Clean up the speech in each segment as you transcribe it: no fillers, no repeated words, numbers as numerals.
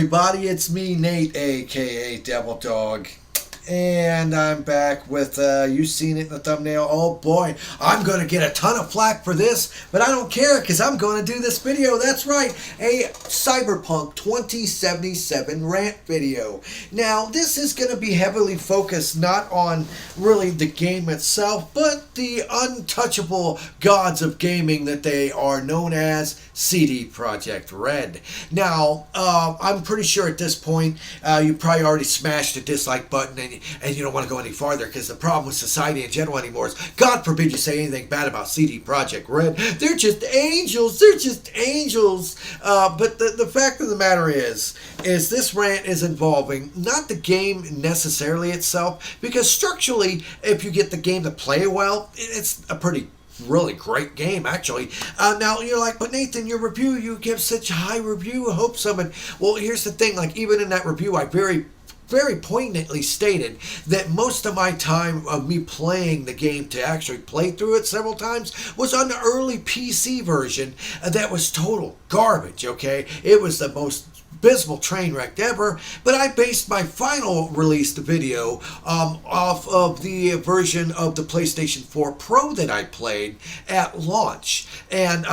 everybody, it's me, Nate, aka Devil Dog. And I'm back with, you seen it in the thumbnail. Oh boy, I'm going to get a ton of flack for this, but I don't care because I'm going to do this video. That's right, a Cyberpunk 2077 rant video. Now, this is going to be heavily focused not on really the game itself, but the untouchable gods of gaming that they are known as, CD Projekt Red. Now, I'm pretty sure at this point, you probably already smashed the dislike button and you don't want to go any farther because the problem with society in general anymore is, God forbid you say anything bad about CD Projekt Red. They're just angels. They're just angels. But the fact of the matter is this rant is involving not the game necessarily itself, because structurally, if you get the game to play well, it's a pretty really great game, actually. Now, you're like, but Nathan, your review, you give such a high review. I hope so. Well, here's the thing. Like, even in that review, I very poignantly stated that most of my time of me playing the game to actually play through it several times was on the early PC version that was total garbage, okay? It was the most abysmal train wreck ever, but I based my final released video off of the version of the PlayStation 4 Pro that I played at launch. And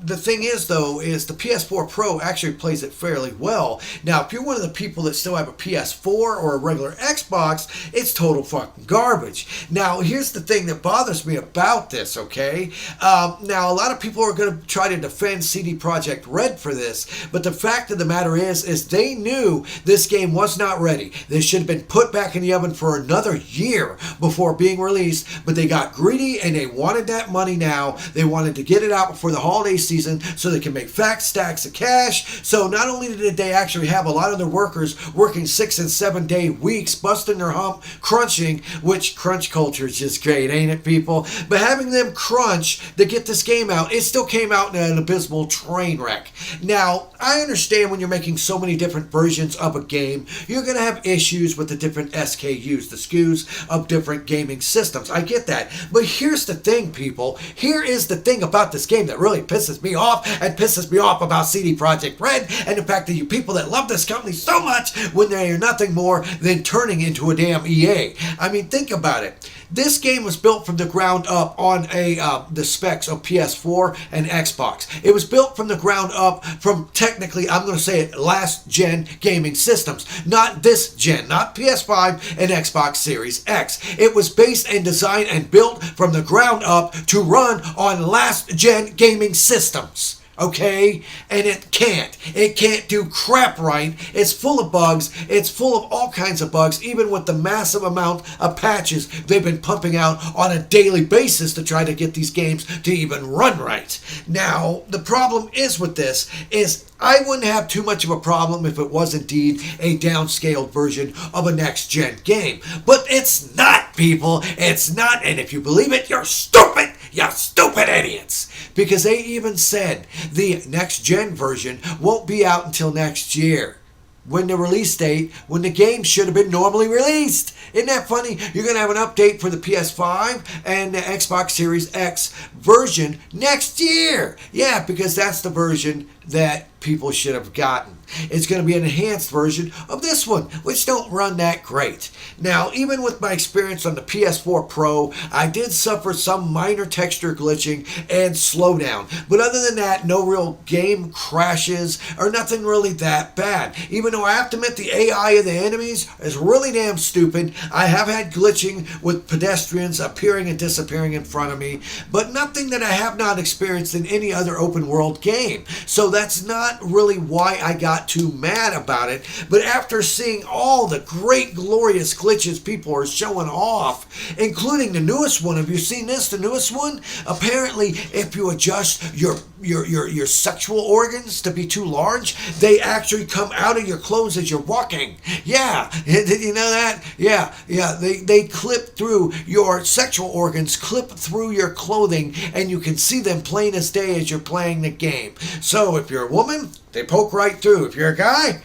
the thing is, though, is the PS4 Pro actually plays it fairly well. Now, if you're one of the people that still have a PS4 or a regular Xbox, it's total fucking garbage. Now, here's the thing that bothers me about this, okay? Now, a lot of people are going to try to defend CD Projekt Red for this, but the fact of the matter is they knew this game was not ready. This should have been put back in the oven for another year before being released, but they got greedy and they wanted that money now. They wanted to get it out before the holiday season so they can make fat stacks of cash. So not only did they actually have a lot of their workers working 6 and 7 day weeks, busting their hump, crunching, which crunch culture is just great, ain't it, people? But having them crunch to get this game out, it still came out in an abysmal train wreck. Now, I understand when you're making so many different versions of a game, you're going to have issues with the different SKUs, the SKUs of different gaming systems. I get that. But here's the thing, people. Here is the thing about this game that really pisses me off and pisses me off about CD Projekt Red, and the fact that you people that love this company so much when they are nothing more than turning into a damn EA. I mean, think about it. This game was built from the ground up on the specs of PS4 and Xbox. It was built from the ground up from, technically, I'm going to say it, last-gen gaming systems. Not this gen, not PS5 and Xbox Series X. It was based and designed and built from the ground up to run on last-gen gaming systems. Okay? And it can't. It can't do crap right. It's full of bugs. It's full of all kinds of bugs, even with the massive amount of patches they've been pumping out on a daily basis to try to get these games to even run right. Now, the problem is with this is I wouldn't have too much of a problem if it was indeed a downscaled version of a next-gen game. But it's not, people. It's not. And if you believe it, you're stupid. You stupid idiots. Because they even said the next-gen version won't be out until next year, when the release date, when the game should have been normally released. Isn't that funny? You're going to have an update for the PS5 and the Xbox Series X version next year. Yeah, because that's the version that people should have gotten. It's going to be an enhanced version of this one, which don't run that great. Now, even with my experience on the PS4 Pro, I did suffer some minor texture glitching and slowdown. But other than that, no real game crashes or nothing really that bad. Even though I have to admit the AI of the enemies is really damn stupid. I have had glitching with pedestrians appearing and disappearing in front of me, but nothing that I have not experienced in any other open world game. So that's not really why I got too mad about it. But after seeing all the great glorious glitches people are showing off, including the newest one, have you seen this, the newest one? Apparently, if you adjust your sexual organs to be too large, they actually come out of your clothes as you're walking. Yeah, did you know that? Yeah, they clip through your sexual organs, clip through your clothing, and you can see them plain as day as you're playing the game. So if you're a woman, they poke right through. If you're a guy,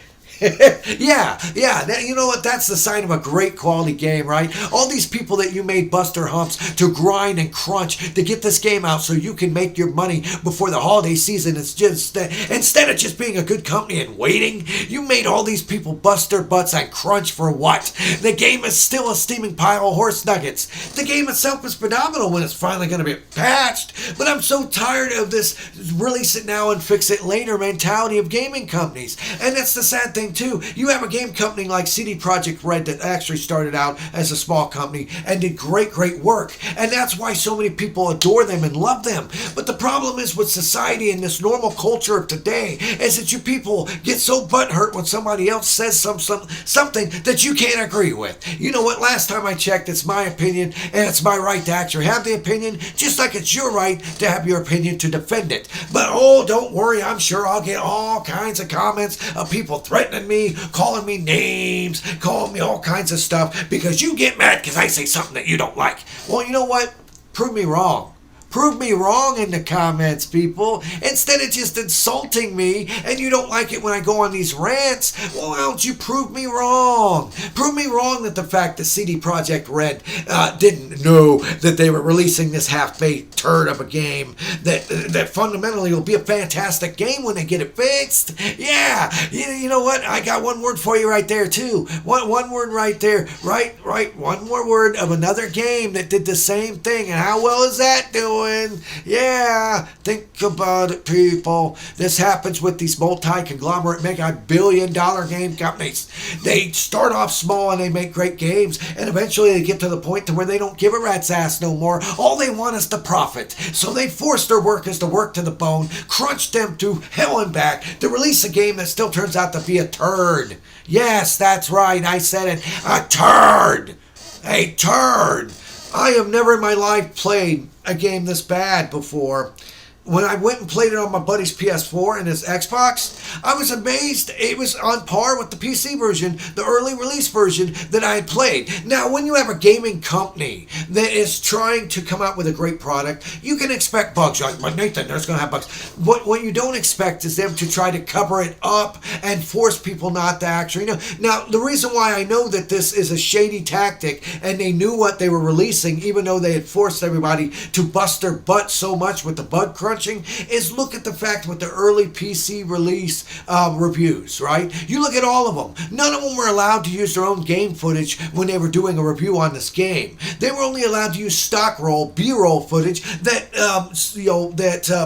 Yeah. You know what? That's the sign of a great quality game, right? All these people that you made Buster Humps to grind and crunch to get this game out so you can make your money before the holiday season. It's just that instead of just being a good company and waiting, you made all these people bust their butts and crunch for what? The game is still a steaming pile of horse nuggets. The game itself is phenomenal when it's finally going to be patched, but I'm so tired of this release it now and fix it later mentality of gaming companies. And that's the sad thing too. You have a game company like CD Projekt Red that actually started out as a small company and did great work. And that's why so many people adore them and love them. But the problem is with society and this normal culture of today is that you people get so butthurt when somebody else says something that you can't agree with. You know what? Last time I checked, it's my opinion and it's my right to actually have the opinion, just like it's your right to have your opinion to defend it. But oh, don't worry, I'm sure I'll get all kinds of comments of people threatening me, calling me names, calling me all kinds of stuff because you get mad because I say something that you don't like. Well, you know what? Prove me wrong. Prove me wrong in the comments, people. Instead of just insulting me and you don't like it when I go on these rants, well, why don't you prove me wrong? Prove me wrong that the fact that CD Projekt Red didn't know that they were releasing this half-baked turd of a game that fundamentally will be a fantastic game when they get it fixed. Yeah, you know what? I got one word for you right there, too. One word right there. Right. One more word of another game that did the same thing. And how well is that doing? Yeah, think about it, people. This happens with these multi-conglomerate mega-billion-dollar game companies. They start off small and they make great games, and eventually they get to the point to where they don't give a rat's ass no more. All they want is the profit. So they force their workers to work to the bone, crunch them to hell and back to release a game that still turns out to be a turd. Yes, that's right, I said it. A turd. A turd. I have never in my life played a game this bad before. When I went and played it on my buddy's PS4 and his Xbox, I was amazed it was on par with the PC version, the early release version that I had played. Now, when you have a gaming company that is trying to come out with a great product, you can expect bugs. You're like, but Nathan, there's going to have bugs. What you don't expect is them to try to cover it up and force people not to actually know. Now, the reason why I know that this is a shady tactic and they knew what they were releasing, even though they had forced everybody to bust their butt so much with the bug crunch, is look at the fact with the early PC release reviews, right? You look at all of them. None of them were allowed to use their own game footage when they were doing a review on this game. They were only allowed to use stock roll, B-roll footage that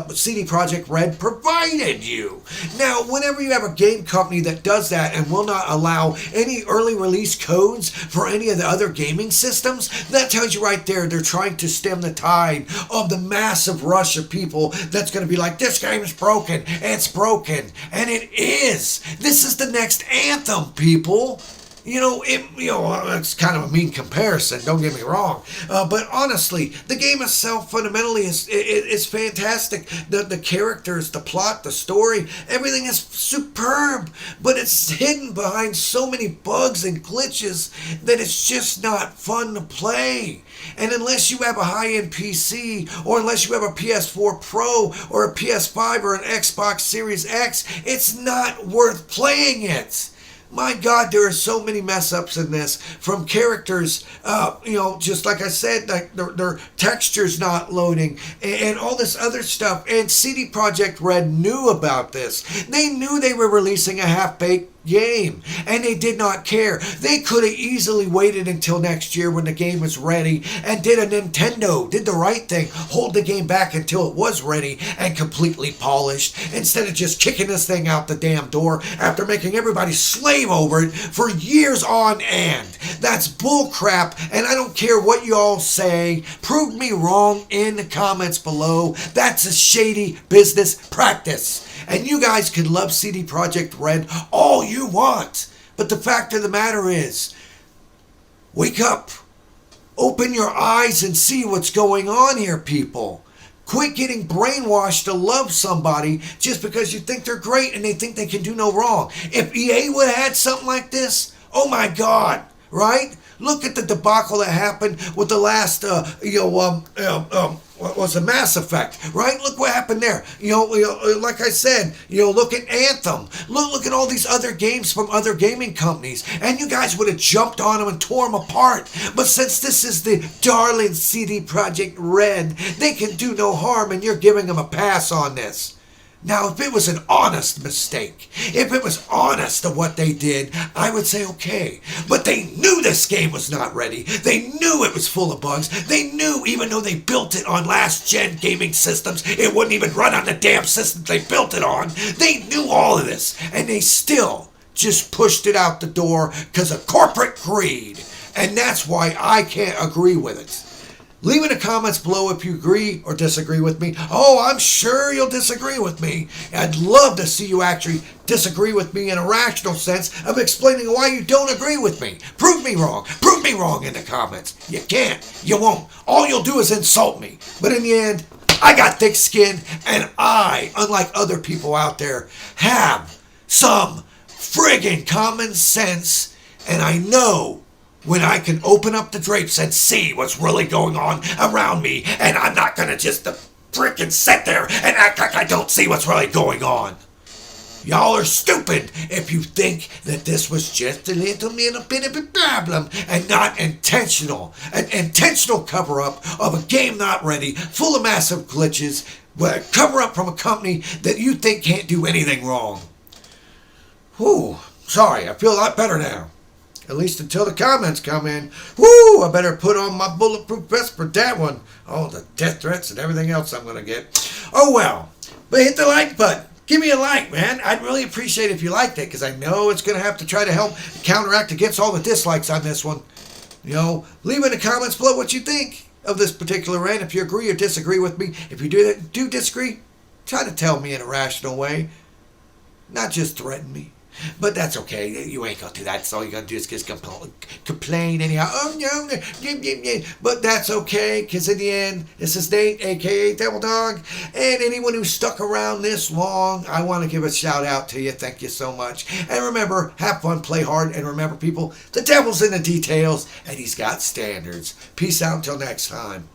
CD Projekt Red provided you. Now, whenever you have a game company that does that and will not allow any early release codes for any of the other gaming systems, that tells you right there they're trying to stem the tide of the massive rush of people that's going to be like, this game is broken. It's broken. And it is. This is the next Anthem, people. It's kind of a mean comparison, don't get me wrong. But honestly, the game itself fundamentally is fantastic. The characters, the plot, the story, everything is superb. But it's hidden behind so many bugs and glitches that it's just not fun to play. And unless you have a high-end PC, or unless you have a PS4 Pro, or a PS5, or an Xbox Series X, it's not worth playing it. My God, there are so many mess-ups in this, from characters, just like I said, like their textures not loading, and all this other stuff. And CD Projekt Red knew about this. They knew they were releasing a half-baked game, and they did not care. They could have easily waited until next year when the game was ready and did the right thing, hold the game back until it was ready and completely polished, instead of just kicking this thing out the damn door after making everybody slave over it for years on end. That's bull crap, and I don't care what you all say. Prove me wrong in the comments below. That's a shady business practice. And you guys can love CD Projekt Red all you want. But the fact of the matter is, wake up. Open your eyes and see what's going on here, people. Quit getting brainwashed to love somebody just because you think they're great and they think they can do no wrong. If EA would have had something like this, oh my God, right? Look at the debacle that happened with the last, what was the Mass Effect, right? Look what happened there. Like I said, look at Anthem. Look at all these other games from other gaming companies, and you guys would have jumped on them and tore them apart. But since this is the darling CD Projekt Red, they can do no harm, and you're giving them a pass on this. Now, if it was an honest mistake, if it was honest to what they did, I would say okay. But they knew this game was not ready. They knew it was full of bugs. They knew even though they built it on last-gen gaming systems, it wouldn't even run on the damn systems they built it on. They knew all of this, and they still just pushed it out the door because of corporate greed. And that's why I can't agree with it. Leave in the comments below if you agree or disagree with me. Oh, I'm sure you'll disagree with me. I'd love to see you actually disagree with me in a rational sense of explaining why you don't agree with me. Prove me wrong. Prove me wrong in the comments. You can't. You won't. All you'll do is insult me. But in the end, I got thick skin, and I, unlike other people out there, have some friggin' common sense, and I know when I can open up the drapes and see what's really going on around me, and I'm not gonna just frickin' sit there and act like I don't see what's really going on. Y'all are stupid if you think that this was just a little bit of a problem and not intentional. An intentional cover-up of a game not ready, full of massive glitches, a cover-up from a company that you think can't do anything wrong. Whew, sorry, I feel a lot better now. At least until the comments come in. Woo! I better put on my bulletproof vest for that one. Oh, the death threats and everything else I'm going to get. Oh, well. But hit the like button. Give me a like, man. I'd really appreciate it if you liked it, because I know it's going to have to try to help counteract against all the dislikes on this one. Leave in the comments below what you think of this particular rant, if you agree or disagree with me. If you do disagree, try to tell me in a rational way. Not just threaten me. But that's okay. You ain't gonna do that. So all you're gonna do is just complain anyhow. Oh no. But that's okay, because in the end, this is Nate, aka Devil Dog, and anyone who stuck around this long, I want to give a shout out to you. Thank you so much. And remember, have fun, play hard, and remember, people, the devil's in the details, and he's got standards. Peace out until next time.